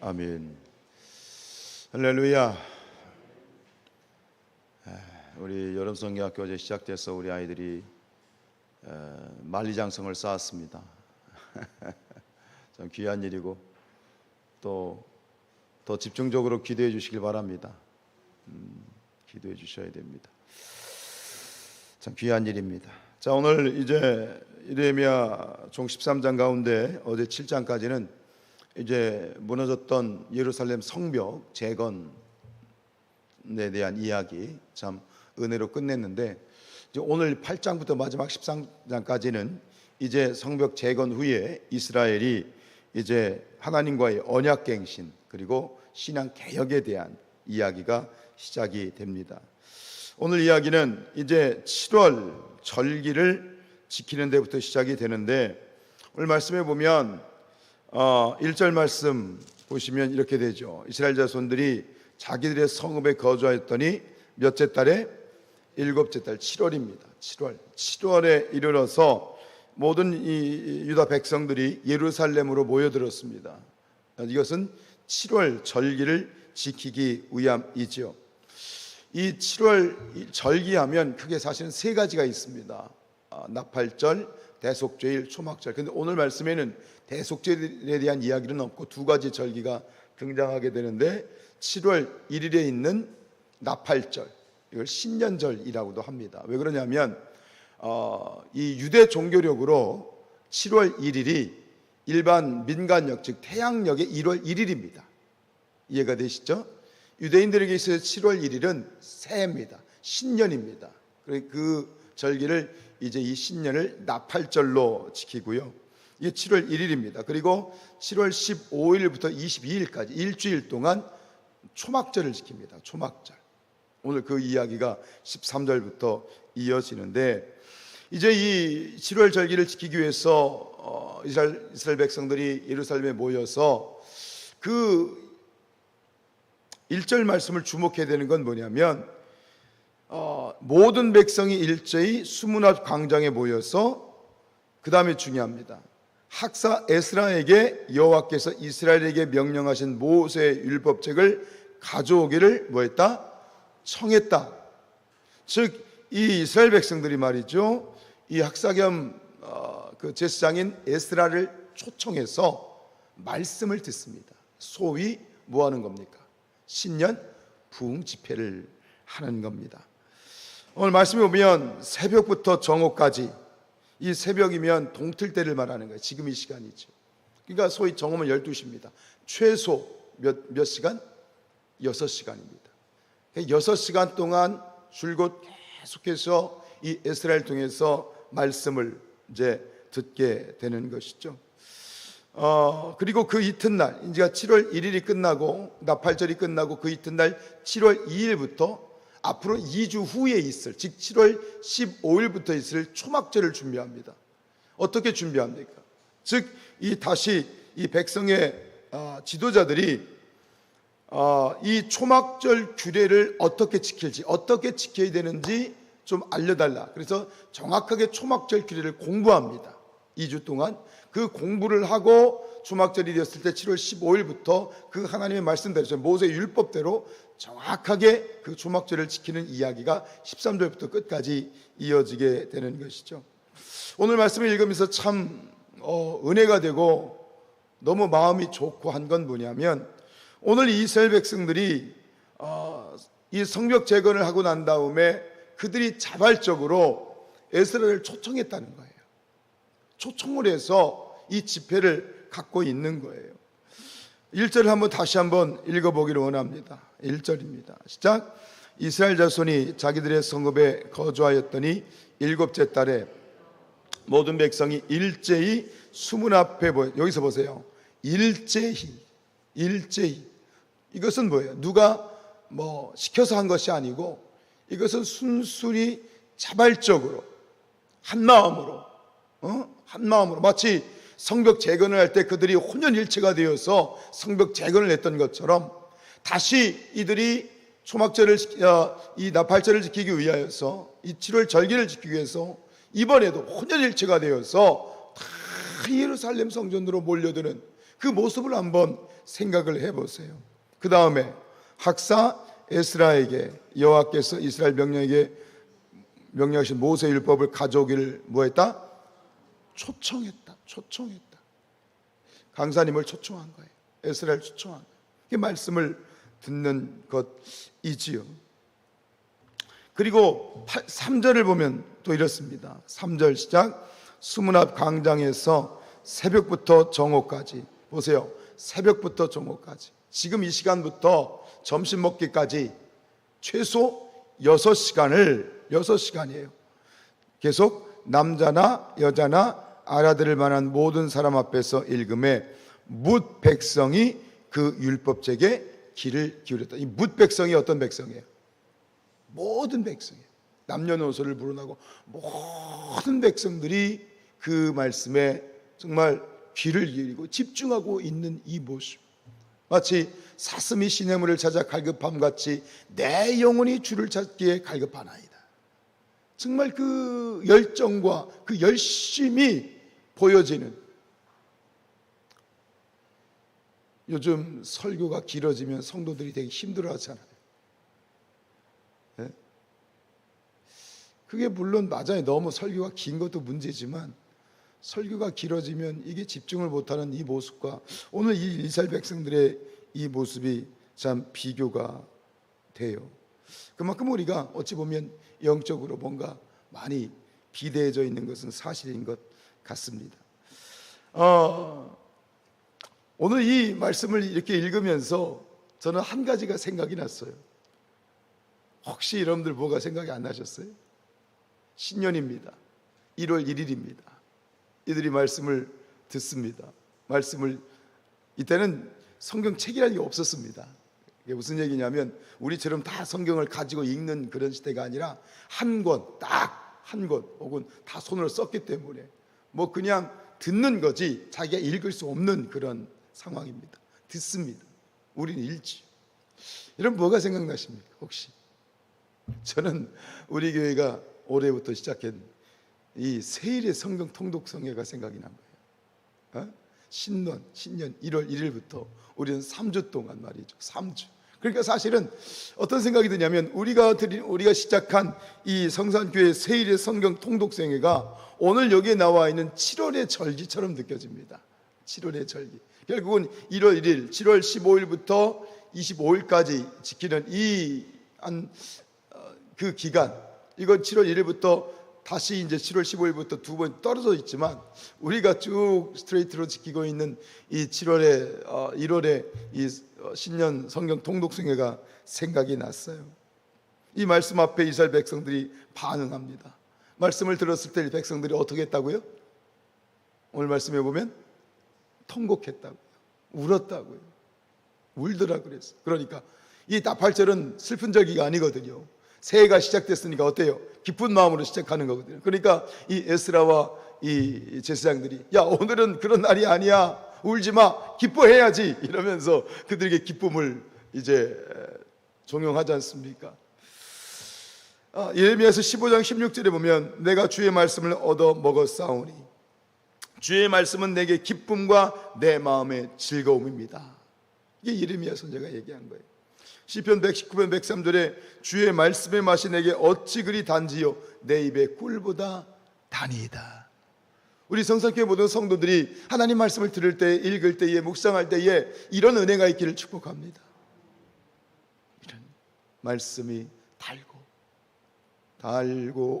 아멘. 할렐루야. 우리 여름성경학교 어제 시작돼서 우리 아이들이 만리장성을 쌓았습니다. 참 귀한 일이고 또 더 집중적으로 기도해 주시길 바랍니다. 기도해 주셔야 됩니다. 참 귀한 일입니다. 자, 오늘 이제 예레미야 종 13장 가운데 어제 7장까지는 이제 무너졌던 예루살렘 성벽 재건에 대한 이야기 참 은혜로 끝냈는데, 이제 오늘 8장부터 마지막 13장까지는 이제 성벽 재건 후에 이스라엘이 이제 하나님과의 언약갱신 그리고 신앙 개혁에 대한 이야기가 시작이 됩니다. 오늘 이야기는 이제 7월 절기를 지키는 데부터 시작이 되는데, 오늘 말씀해 보면 1절 말씀 보시면 이렇게 되죠. 이스라엘 자손들이 자기들의 성읍에 거주하였더니 몇째 달에? 7째 달 7월입니다. 7월에 이르러서 모든 이 유다 백성들이 예루살렘으로 모여들었습니다. 이것은 7월 절기를 지키기 위함이지요. 이 7월 절기하면 크게 사실은 세 가지가 있습니다. 나팔절, 대속죄일, 초막절. 근데 오늘 말씀에는 대속죄일에 대한 이야기는 없고 두 가지 절기가 등장하게 되는데, 7월 1일에 있는 나팔절, 이걸 신년절이라고도 합니다. 왜 그러냐면 이 유대 종교력으로 7월 1일이 일반 민간력, 즉 태양력의 1월 1일입니다. 이해가 되시죠? 유대인들에게 있어서 7월 1일은 새해입니다. 신년입니다. 그 절기를 이제 이 신년을 나팔절로 지키고요. 이게 7월 1일입니다. 그리고 7월 15일부터 22일까지 일주일 동안 초막절을 지킵니다. 초막절. 오늘 그 이야기가 13절부터 이어지는데, 이제 이 7월 절기를 지키기 위해서 이스라엘 백성들이 예루살렘에 모여서 그 1절 말씀을 주목해야 되는 건 뭐냐면, 모든 백성이 일제히 수문 앞 광장에 모여서, 그 다음에 중요합니다. 학사 에스라에게 여호와께서 이스라엘에게 명령하신 모세의 율법책을 가져오기를 뭐했다? 청했다. 즉 이 이스라엘 백성들이 말이죠, 이 학사 겸 그 제사장인 에스라를 초청해서 말씀을 듣습니다. 소위 뭐 하는 겁니까? 신년 부흥 집회를 하는 겁니다. 오늘 말씀에 보면 새벽부터 정오까지, 이 새벽이면 동틀 때를 말하는 거예요. 지금 이 시간이죠. 그러니까 소위 정오면 12시입니다. 최소 몇 시간? 6시간입니다. 6시간 동안 줄곧 계속해서 이 에스라를 통해서 말씀을 이제 듣게 되는 것이죠. 그리고 그 이튿날, 이제 7월 1일이 끝나고 나팔절이 끝나고 그 이튿날 7월 2일부터 앞으로 2주 후에 있을, 즉 7월 15일부터 있을 초막절을 준비합니다. 어떻게 준비합니까? 즉 다시 이 백성의 지도자들이 이 초막절 규례를 어떻게 지킬지, 어떻게 지켜야 되는지 좀 알려달라. 그래서 정확하게 초막절 규례를 공부합니다. 2주 동안 그 공부를 하고 초막절이 되었을 때 7월 15일부터 그 하나님의 말씀대로, 모세의 율법대로 정확하게 그 초막절을 지키는 이야기가 13절부터 끝까지 이어지게 되는 것이죠. 오늘 말씀을 읽으면서 참 은혜가 되고 너무 마음이 좋고 한 건 뭐냐면, 오늘 이스라엘 백성들이 이 성벽 재건을 하고 난 다음에 그들이 자발적으로 에스라를 초청했다는 거예요. 초청을 해서 이 집회를 갖고 있는 거예요. 1절을 한번 다시 한번 읽어보기를 원합니다. 1절입니다. 시작. 이스라엘 자손이 자기들의 성읍에 거주하였더니 7째 달에 모든 백성이 일제히 수문 앞에 여기서 보세요. 일제히. 이것은 뭐예요? 누가 뭐 시켜서 한 것이 아니고, 이것은 순순히 자발적으로 한 마음으로 마치 성벽 재건을 할 때 그들이 혼연일체가 되어서 성벽 재건을 했던 것처럼, 다시 이들이 초막절을 이 나팔절을 지키기 위하여서, 이 7월 절기를 지키기 위해서 이번에도 혼연일체가 되어서 다 예루살렘 성전으로 몰려드는 그 모습을 한번 생각을 해보세요. 그 다음에 학사 에스라에게 여호와께서 이스라엘 명령에게 명령하신 모세 율법을 가져오기를 뭐했다? 초청했다. 강사님을 초청한 거예요. 에스라를 초청한 거예요. 이 말씀을 듣는 것이지요. 그리고 3절을 보면 또 이렇습니다. 3절 시작. 수문 앞 광장에서 새벽부터 정오까지, 보세요, 새벽부터 정오까지, 지금 이 시간부터 점심 먹기까지 최소 6시간이에요. 계속 남자나 여자나 알아들을 만한 모든 사람 앞에서 읽음에 뭇 백성이 그 율법책에 귀를 기울였다. 이 뭇 백성이 어떤 백성이에요? 모든 백성이에요. 남녀노소를 불어나고 모든 백성들이 그 말씀에 정말 귀를 기울이고 집중하고 있는 이 모습, 마치 사슴이 시냇물을 찾아 갈급함같이 내 영혼이 주를 찾기에 갈급하나이다. 정말 그 열정과 그 열심이 보여지는, 요즘 설교가 길어지면 성도들이 되게 힘들어하잖아요. 네? 그게 물론 맞아요. 너무 설교가 긴 것도 문제지만 설교가 길어지면 이게 집중을 못하는 이 모습과 오늘 이 이스라엘 백성들의 이 모습이 참 비교가 돼요. 그만큼 우리가 어찌 보면 영적으로 뭔가 많이 비대해져 있는 것은 사실인 것 같습니다. 오늘 이 말씀을 이렇게 읽으면서 저는 한 가지가 생각이 났어요. 혹시 여러분들 뭐가 생각이 안 나셨어요? 신년입니다. 1월 1일입니다. 이들이 말씀을 듣습니다. 말씀을, 이때는 성경책이라는 게 없었습니다. 이게 무슨 얘기냐면 우리처럼 다 성경을 가지고 읽는 그런 시대가 아니라 한 권, 딱 한 권, 혹은 다 손으로 썼기 때문에 뭐 그냥 듣는 거지 자기가 읽을 수 없는 그런 상황입니다. 듣습니다. 우리는 읽지. 여러분 뭐가 생각나십니까? 혹시? 저는 우리 교회가 올해부터 시작한 이 세일의 성경 통독성회가 생각이 난 거예요. 신년 1월 1일부터 우리는 3주 동안 말이죠. 3주. 그러니까 사실은 어떤 생각이 드냐면 우리가 시작한 이 성산교회 세일의 성경 통독성회가 오늘 여기에 나와 있는 7월의 절기처럼 느껴집니다. 7월의 절기. 결국은 1월 1일, 7월 15일부터 25일까지 지키는 그 기간, 이건 7월 1일부터 다시 이제 7월 15일부터 두 번 떨어져 있지만 우리가 쭉 스트레이트로 지키고 있는 이 1월에 이 신년 성경 통독성회가 생각이 났어요. 이 말씀 앞에 이스라엘 백성들이 반응합니다. 말씀을 들었을 때 이 백성들이 어떻게 했다고요? 오늘 말씀해 보면 통곡했다고요. 울었다고요. 울더라 그랬어요. 그러니까 이 나팔절은 슬픈 절기가 아니거든요. 새해가 시작됐으니까 어때요? 기쁜 마음으로 시작하는 거거든요. 그러니까 이 에스라와 이 제사장들이 야, 오늘은 그런 날이 아니야. 울지 마. 기뻐해야지. 이러면서 그들에게 기쁨을 이제 종용하지 않습니까? 예레미야서 15장 16절에 보면 내가 주의 말씀을 얻어 먹었사오니 주의 말씀은 내게 기쁨과 내 마음의 즐거움입니다. 이게 예레미야 선지자가 얘기한 거예요. 시편 119편 103절에 주의 말씀의 맛이 내게 어찌 그리 단지요 내 입에 꿀보다 단이다. 우리 성산교회 모든 성도들이 하나님 말씀을 들을 때, 읽을 때에, 묵상할 때에 이런 은혜가 있기를 축복합니다. 이런 말씀이 달고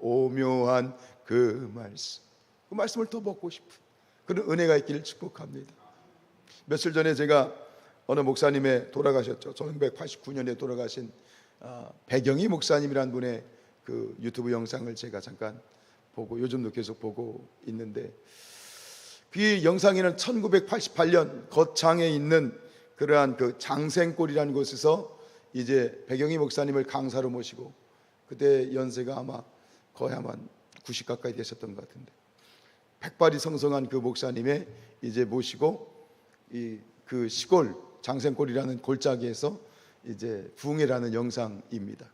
오묘한 그 말씀을 더 먹고 싶은 그런 은혜가 있기를 축복합니다. 며칠 전에 제가 어느 목사님의 돌아가셨죠. 1989년에 돌아가신 배경희 목사님이라는 분의 그 유튜브 영상을 제가 잠깐 보고 요즘도 계속 보고 있는데 그 영상에는 1988년 거창에 있는 그러한 그 장생골이라는 곳에서 이제 배경희 목사님을 강사로 모시고 그때 연세가 아마 거의 90 가까이 되셨던 것 같은데 백발이 성성한 그 목사님의 이제 모시고 그 시골 장생골이라는 골짜기에서 이제 부흥회라는 영상입니다.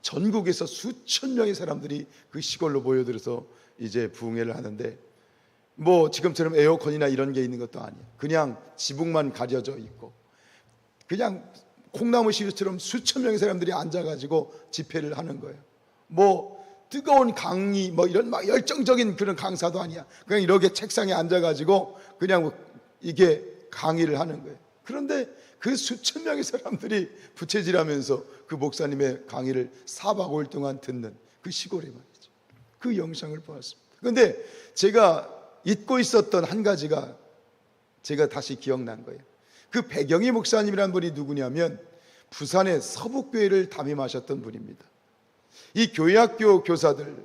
전국에서 수천 명의 사람들이 그 시골로 모여들어서 이제 부흥회를 하는데 뭐 지금처럼 에어컨이나 이런 게 있는 것도 아니에요. 그냥 지붕만 가려져 있고 그냥 콩나무 시루처럼 수천 명의 사람들이 앉아가지고 집회를 하는 거예요. 뭐 뜨거운 강의 뭐 이런 막 열정적인 그런 강사도 아니야. 그냥 이렇게 책상에 앉아가지고 그냥 이게 강의를 하는 거예요. 그런데 그 수천 명의 사람들이 부채질하면서 그 목사님의 강의를 4박 5일 동안 듣는 그 시골에 말이죠. 그 영상을 보았습니다. 그런데 제가 잊고 있었던 한 가지가 제가 다시 기억난 거예요. 그 배경희 목사님이라는 분이 누구냐면 부산의 서북교회를 담임하셨던 분입니다. 이 교회학교 교사들에게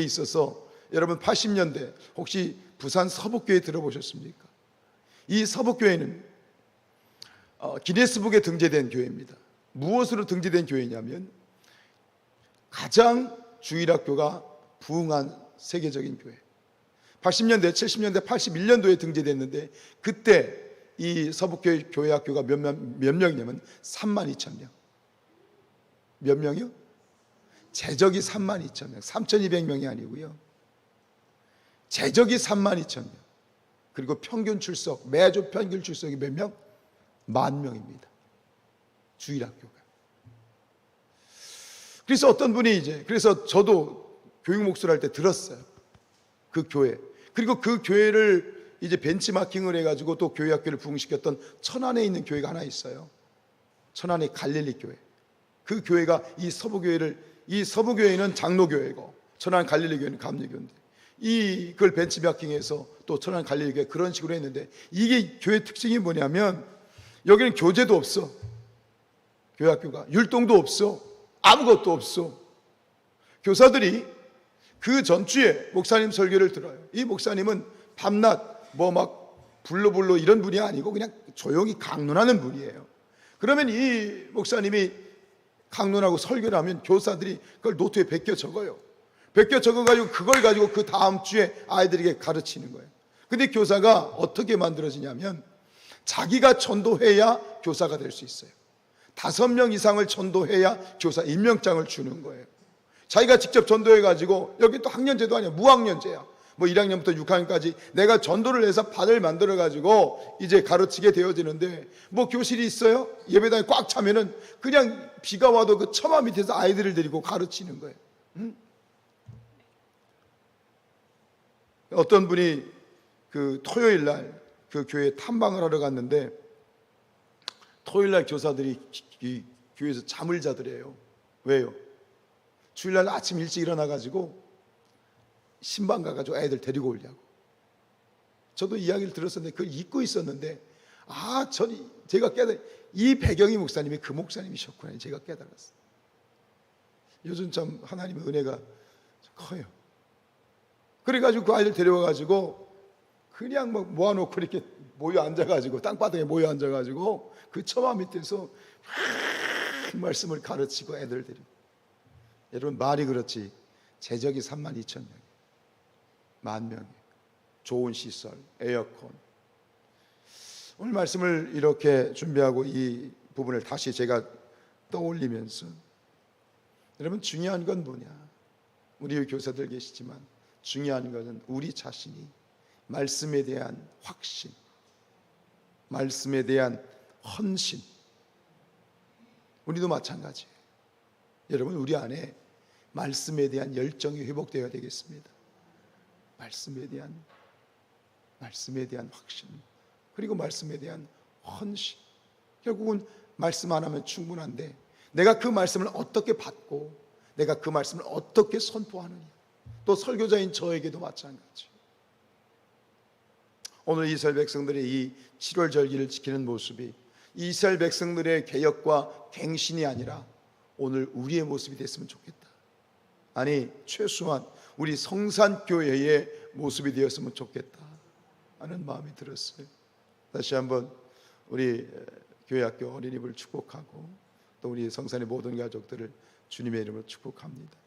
있어서 여러분 80년대 혹시 부산 서북교회 들어보셨습니까? 이 서북교회는 기네스북에 등재된 교회입니다. 무엇으로 등재된 교회냐면 가장 주일학교가 부흥한 세계적인 교회. 80년대, 70년대, 81년도에 등재됐는데 그때 이 서북교회 교회학교가 몇 명이냐면 32,000명. 몇 명이요? 재적이 32,000명. 3,200명이 아니고요. 재적이 32,000명. 그리고 평균 출석, 매주 평균 출석이 몇 명? 10,000명입니다. 주일학교가. 그래서 어떤 분이 그래서 저도 교육 목소리 할 때 들었어요. 그 교회. 그리고 그 교회를 벤치마킹을 해가지고 또 교회학교를 부흥시켰던 천안에 있는 교회가 하나 있어요. 천안의 갈릴리 교회. 그 교회가 이 서부교회는 장로교회고 천안 갈릴리 교회는 감리교회인데 그걸 벤치마킹해서 또 천안 갈릴리 교회 그런 식으로 했는데 이게 교회 특징이 뭐냐면 여기는 교재도 없어. 교회학교가 율동도 없어. 아무것도 없어. 교사들이 그 전주에 목사님 설교를 들어요. 이 목사님은 밤낮 뭐 막 불러 이런 분이 아니고 그냥 조용히 강론하는 분이에요. 그러면 이 목사님이 강론하고 설교를 하면 교사들이 그걸 노트에 베껴 적어요. 베껴 적어가지고 그걸 가지고 그 다음 주에 아이들에게 가르치는 거예요. 근데 교사가 어떻게 만들어지냐면 자기가 전도해야 교사가 될 수 있어요. 5명 이상을 전도해야 교사 임명장을 주는 거예요. 자기가 직접 전도해가지고 여기 또 학년제도 아니야. 무학년제야. 뭐 1학년부터 6학년까지 내가 전도를 해서 반을 만들어가지고 이제 가르치게 되어지는데 뭐 교실이 있어요? 예배당에 꽉 차면은 그냥 비가 와도 그 처마 밑에서 아이들을 데리고 가르치는 거예요. 어떤 분이 그 토요일 날 그 교회에 탐방을 하러 갔는데 토요일 날 교사들이 이 교회에서 잠을 자더래요. 왜요? 주일날 아침 일찍 일어나가지고 신방 가가지고 애들 데리고 오려고. 저도 이야기를 들었었는데 그걸 잊고 있었는데 제가 이 배경희 목사님이 그 목사님이셨구나 제가 깨달았어요. 요즘 참 하나님의 은혜가 커요. 그래가지고 그 아이들 데려와가지고 그냥 뭐 모아놓고 이렇게 모여 앉아가지고 땅바닥에 모여 앉아가지고 그 처마 밑에서 말씀을 가르치고 애들 데리고. 여러분 말이 그렇지 재적이 32,000명, 10,000명, 좋은 시설, 에어컨. 오늘 말씀을 이렇게 준비하고 이 부분을 다시 제가 떠올리면서 여러분 중요한 건 뭐냐? 우리 교사들 계시지만 중요한 것은 우리 자신이 말씀에 대한 확신, 말씀에 대한 헌신. 우리도 마찬가지예요. 여러분 우리 안에 말씀에 대한 열정이 회복되어야 되겠습니다. 말씀에 대한 확신, 그리고 말씀에 대한 헌신. 결국은 말씀 안 하면 충분한데 내가 그 말씀을 어떻게 받고 내가 그 말씀을 어떻게 선포하느냐. 또 설교자인 저에게도 마찬가지. 오늘 이스라엘 백성들의 이 7월 절기를 지키는 모습이 이스라엘 백성들의 개혁과 갱신이 아니라 오늘 우리의 모습이 됐으면 좋겠다. 아니 최소한 우리 성산교회의 모습이 되었으면 좋겠다 하는 마음이 들었어요. 다시 한번 우리 교회학교 어린이집을 축복하고 또 우리 성산의 모든 가족들을 주님의 이름으로 축복합니다.